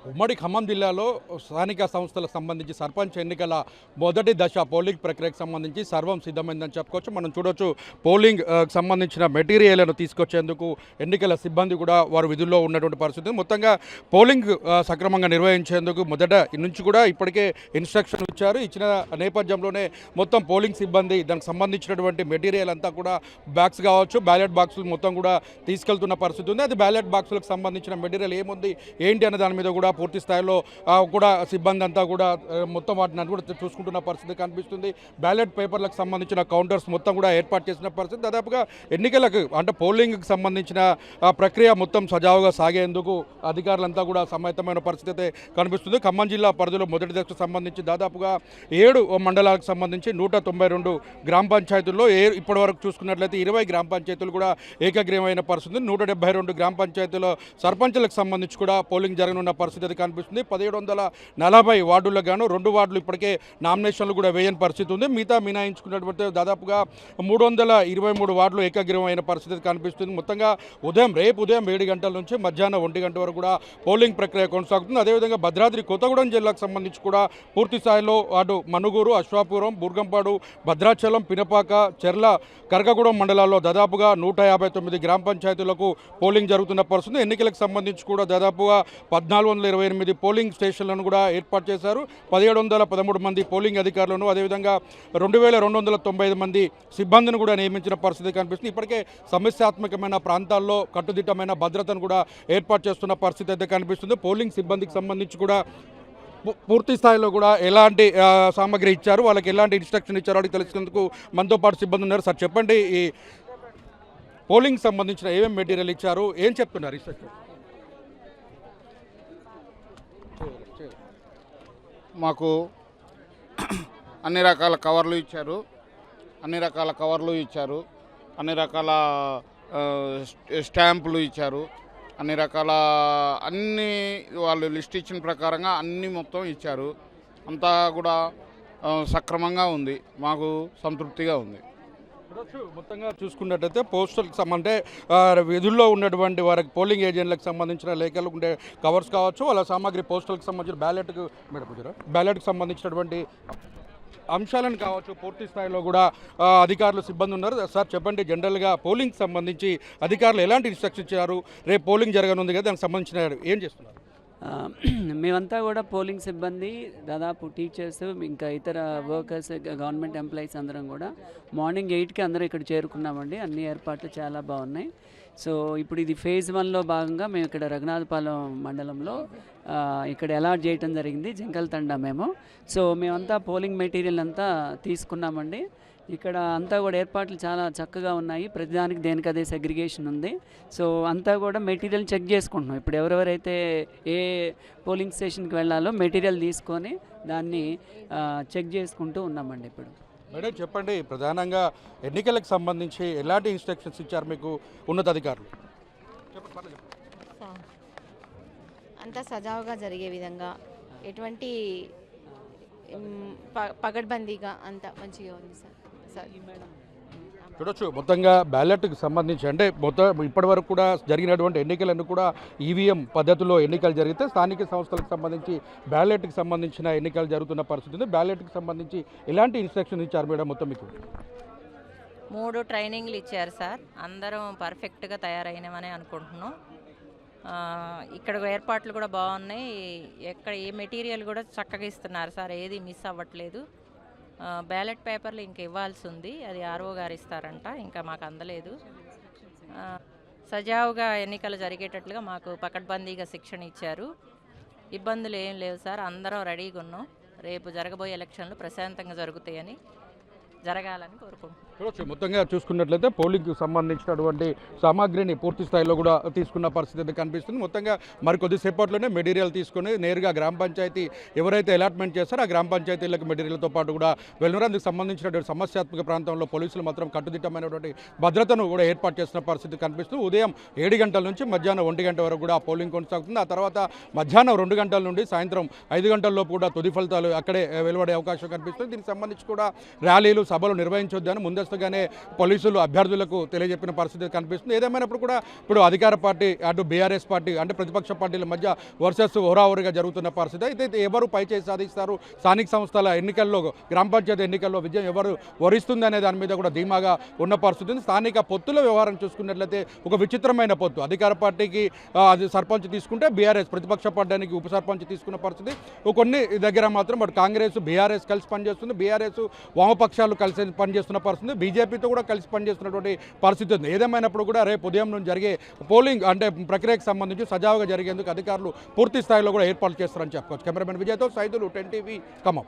ఉమ్మడి ఖమ్మం జిల్లాలో స్థానిక సంస్థలకు సంబంధించి సర్పంచ్ ఎన్నికల మొదటి దశ పోలింగ్ ప్రక్రియకు సంబంధించి సర్వం సిద్ధమైందని చెప్పుకోవచ్చు. మనం చూడొచ్చు పోలింగ్ సంబంధించిన మెటీరియల్ను తీసుకొచ్చేందుకు ఎన్నికల సిబ్బంది కూడా వారు విధుల్లో ఉన్నటువంటి పరిస్థితి. మొత్తంగా పోలింగ్ సక్రమంగా నిర్వహించేందుకు మొదట నుంచి కూడా ఇప్పటికే ఇన్స్ట్రక్షన్ ఇచ్చారు. ఇచ్చిన నేపథ్యంలోనే మొత్తం పోలింగ్ సిబ్బంది దానికి సంబంధించినటువంటి మెటీరియల్ అంతా కూడా బ్యాగ్స్ కావచ్చు, బ్యాలెట్ బాక్సులు మొత్తం కూడా తీసుకెళ్తున్న పరిస్థితి ఉంది. అది బ్యాలెట్ బాక్సులకు సంబంధించిన మెటీరియల్ ఏముంది ఏంటి అనే దాని మీద కూడా పూర్తి స్థాయిలో కూడా సిబ్బంది అంతా కూడా మొత్తం వాటిని కూడా చూసుకుంటున్న పరిస్థితి కనిపిస్తుంది. బ్యాలెట్ పేపర్లకు సంబంధించిన కౌంటర్స్ మొత్తం కూడా ఏర్పాటు చేసిన పరిస్థితి. దాదాపుగా ఎన్నికలకు అంటే పోలింగ్కి సంబంధించిన ప్రక్రియ మొత్తం సజావుగా సాగేందుకు అధికారులంతా కూడా సమాయత్తమైన పరిస్థితి అయితే కనిపిస్తుంది. ఖమ్మం జిల్లా పరిధిలో మొదటి దశకు సంబంధించి దాదాపుగా 7 మండలాలకు సంబంధించి 192 గ్రామ పంచాయతీల్లో ఇప్పటి వరకు చూసుకున్నట్లయితే 20 గ్రామ పంచాయతీలు కూడా ఏకగ్రీవమైన పరిస్థితి. 172 గ్రామ పంచాయతీలో సర్పంచులకు సంబంధించి కూడా పోలింగ్ జరగనున్న పరిస్థితి కనిపిస్తుంది. 1740 వార్డులకు గాను 2 వార్డులు ఇప్పటికే నామినేషన్లు కూడా వేయని పరిస్థితి ఉంది. మిగతా మినాయించుకున్నటువంటి దాదాపుగా 323 వార్డులు ఏకగ్రీవమైన పరిస్థితి కనిపిస్తుంది. మొత్తంగా రేపు ఉదయం 7 గంటల నుంచి మధ్యాహ్నం 1 గంట వరకు కూడా పోలింగ్ ప్రక్రియ కొనసాగుతుంది. అదేవిధంగా భద్రాద్రి కొత్తగూడెం జిల్లాకు సంబంధించి కూడా పూర్తి స్థాయిలో అటు మనుగూరు, అశ్వాపురం, బుర్గంపాడు, భద్రాచలం, పినపాక, చెర్ల, కరకగూడెం మండలాల్లో దాదాపుగా 159 గ్రామ పంచాయతీలకు పోలింగ్ జరుగుతున్న పరిస్థితి. ఎన్నికలకు సంబంధించి కూడా దాదాపుగా 1428 పోలింగ్ స్టేషన్లను కూడా ఏర్పాటు చేశారు. 1713 మంది పోలింగ్ అధికారులను, అదేవిధంగా 2295 మంది సిబ్బందిని కూడా నియమించిన పరిస్థితి కనిపిస్తుంది. ఇప్పటికే సమస్యాత్మకమైన ప్రాంతాల్లో కట్టుదిట్టమైన భద్రతను కూడా ఏర్పాటు చేస్తున్న పరిస్థితి అయితే కనిపిస్తుంది. పోలింగ్ సిబ్బందికి సంబంధించి కూడా పూర్తి స్థాయిలో కూడా ఎలాంటి సామాగ్రి ఇచ్చారు, వాళ్ళకి ఎలాంటి ఇన్స్ట్రక్షన్ ఇచ్చారో అడిగి తెలుసుకునేందుకు మనతో పాటు సిబ్బంది ఉన్నారు. సార్ చెప్పండి, ఈ పోలింగ్ సంబంధించిన ఏమేమి మెటీరియల్ ఇచ్చారు, ఏం చెప్తున్నారు ఇన్స్ట్రక్షన్? మాకు అన్ని రకాల కవర్లు ఇచ్చారు, అన్ని రకాల స్టాంపులు ఇచ్చారు, అన్ని వాళ్ళు లిస్ట్ ఇచ్చిన ప్రకారంగా అన్నీ మొత్తం ఇచ్చారు. అంతా కూడా సక్రమంగా ఉంది, మాకు సంతృప్తిగా ఉంది. మొత్తంగా చూసుకున్నట్టయితే పోస్టల్కి అంటే విధుల్లో ఉన్నటువంటి వారికి పోలింగ్ ఏజెంట్లకు సంబంధించిన లేఖలు ఉండే కవర్స్ కావచ్చు, వాళ్ళ సామాగ్రి పోస్టల్కి సంబంధించిన బ్యాలెట్కి సంబంధించినటువంటి అంశాలను కావచ్చు, పూర్తి స్థాయిలో కూడా అధికారులు సిబ్బంది ఉన్నారు. సార్ చెప్పండి, జనరల్గా పోలింగ్కి సంబంధించి అధికారులు ఎలాంటి ఇన్స్ట్రక్షన్ ఇచ్చారు? రేపు పోలింగ్ జరగనుంది కదా, దానికి సంబంధించిన ఏం చేస్తున్నారు? మేమంతా కూడా పోలింగ్ సిబ్బంది, దాదాపు టీచర్స్, ఇంకా ఇతర వర్కర్స్, గవర్నమెంట్ ఎంప్లాయీస్ అందరం కూడా మార్నింగ్ 8కి అందరూ ఇక్కడ చేరుకున్నామండి. అన్ని ఏర్పాట్లు చాలా బాగున్నాయి. సో ఇప్పుడు ఇది ఫేజ్ 1లో భాగంగా మేము ఇక్కడ రఘునాథపాలెం మండలంలో ఇక్కడ అలాట్ చేయడం జరిగింది, జంకల్తండా మేము. సో మేమంతా పోలింగ్ మెటీరియల్ అంతా తీసుకున్నామండి. ఇక్కడ అంతా కూడా ఏర్పాట్లు చాలా చక్కగా ఉన్నాయి. ప్రతిదానికి దేనికదే సెగ్రిగేషన్ ఉంది. సో అంతా కూడా మెటీరియల్ చెక్ చేసుకుంటున్నాం. ఇప్పుడు ఎవరెవరైతే ఏ పోలింగ్ స్టేషన్కి వెళ్ళాలో మెటీరియల్ తీసుకొని దాన్ని చెక్ చేసుకుంటూ ఉన్నామండి. ఇప్పుడు మేడం చెప్పండి, ప్రధానంగా ఎన్నికలకు సంబంధించి ఎలాంటి ఇన్స్ట్రక్షన్స్ ఇచ్చారు మీకు ఉన్నతాధికారులు? అంతా సజావుగా జరిగే విధంగా, ఎటువంటి పగడ్బందీగా అంతా మంచిగా ఉంది సార్. చూడొచ్చు, మొత్తంగా బ్యాలెట్కి సంబంధించి అంటే మొత్తం ఇప్పటి వరకు కూడా జరిగినటువంటి ఎన్నికలన్నీ కూడా ఈవీఎం పద్ధతిలో ఎన్నికలు జరిగితే స్థానిక సంస్థలకు సంబంధించి బ్యాలెట్కి సంబంధించిన ఎన్నికలు జరుగుతున్న పరిస్థితి ఉంది. బ్యాలెట్కి సంబంధించి ఎలాంటి ఇన్స్ట్రక్షన్ ఇచ్చారు మేడం? మొత్తం మీకు 3 ట్రైనింగ్లు ఇచ్చారు సార్. అందరం పర్ఫెక్ట్గా తయారైనమని అనుకుంటున్నాం. ఇక్కడ ఏర్పాట్లు కూడా బాగున్నాయి. ఎక్కడ ఏ మెటీరియల్ కూడా చక్కగా ఇస్తున్నారు సార్, ఏది మిస్ అవ్వట్లేదు. బ్యాలెట్ పేపర్లు ఇంకా ఇవ్వాల్సి ఉంది, అది ఆర్ఓ గారు ఇస్తారంట, ఇంకా మాకు అందలేదు. సజావుగా ఎన్నికలు జరిగేటట్లుగా మాకు పకడ్బందీగా శిక్షణ ఇచ్చారు. ఇబ్బందులు ఏం లేవు సార్, అందరం రెడీగా ఉన్నాం. రేపు జరగబోయే ఎలక్షన్లు ప్రశాంతంగా జరుగుతాయని, జరగాలని కోరుకుంటున్నాం. మొత్తంగా చూసుకున్నట్లయితే పోలింగ్కి సంబంధించినటువంటి సామాగ్రిని పూర్తి స్థాయిలో కూడా తీసుకున్న పరిస్థితి కనిపిస్తుంది. మొత్తంగా మరికొద్దిసేపట్లోనే మెటీరియల్ తీసుకుని నేరుగా గ్రామ పంచాయతీ ఎవరైతే అలాట్మెంట్ చేస్తారో ఆ గ్రామ పంచాయతీలకు మెటీరియల్తో పాటు కూడా వెళ్ళినారు. అందుకు సంబంధించినటువంటి సమస్యాత్మక ప్రాంతంలో పోలీసులు మాత్రం కట్టుదిట్టమైనటువంటి భద్రతను కూడా ఏర్పాటు చేసిన పరిస్థితి కనిపిస్తుంది. ఉదయం 7 గంటల నుంచి మధ్యాహ్నం 1 గంట వరకు కూడా పోలింగ్ కొనసాగుతుంది. ఆ తర్వాత మధ్యాహ్నం 2 గంటల నుండి సాయంత్రం 5 గంటల లోపు కూడా తుది ఫలితాలు అక్కడే వెలువడే అవకాశం కనిపిస్తుంది. దీనికి సంబంధించి కూడా ర్యాలీలు, సభలు నిర్వహించొద్దని ముందస్తు ముందస్తుగానే పోలీసులు అభ్యర్థులకు తెలియజెప్పిన పరిస్థితి కనిపిస్తుంది. ఏదేమైనప్పుడు కూడా ఇప్పుడు అధికార పార్టీ అటు బీఆర్ఎస్ పార్టీ అంటే ప్రతిపక్ష పార్టీల మధ్య వర్సెస్ హోరాహోరీగా జరుగుతున్న పరిస్థితి. అయితే ఎవరు పైచేయి సాధిస్తారు, స్థానిక సంస్థల ఎన్నికల్లో గ్రామ పంచాయతీ ఎన్నికల్లో విజయం ఎవరు వరిస్తుంది అనే దాని మీద కూడా ధీమాగా ఉన్న పరిస్థితి ఉంది. స్థానిక పొత్తుల వ్యవహారం చూసుకున్నట్లయితే ఒక విచిత్రమైన పొత్తు. అధికార పార్టీకి అది సర్పంచ్ తీసుకుంటే బీఆర్ఎస్ ప్రతిపక్ష పార్టీకి ఉప సర్పంచ్ తీసుకున్న పరిస్థితి. కొన్ని దగ్గర మాత్రం అటు కాంగ్రెస్ బీఆర్ఎస్ కలిసి పనిచేస్తుంది, బీఆర్ఎస్ వామపక్షాలు కలిసి పనిచేస్తున్న పరిస్థితి, బీజేపీతో కూడా కలిసి పనిచేస్తున్నటువంటి పరిస్థితి ఉంది. ఏదేమైనప్పుడు కూడా రేపు ఉదయం నుంచి జరిగే పోలింగ్ అంటే ప్రక్రియకు సంబంధించి సజావుగా జరిగేందుకు అధికారులు పూర్తి స్థాయిలో కూడా ఏర్పాట్లు చేస్తారని చెప్పుకోవచ్చు. కెమెరామెన్ విజయ్తో సైదులు 10 టీవీ ఖమ్మం.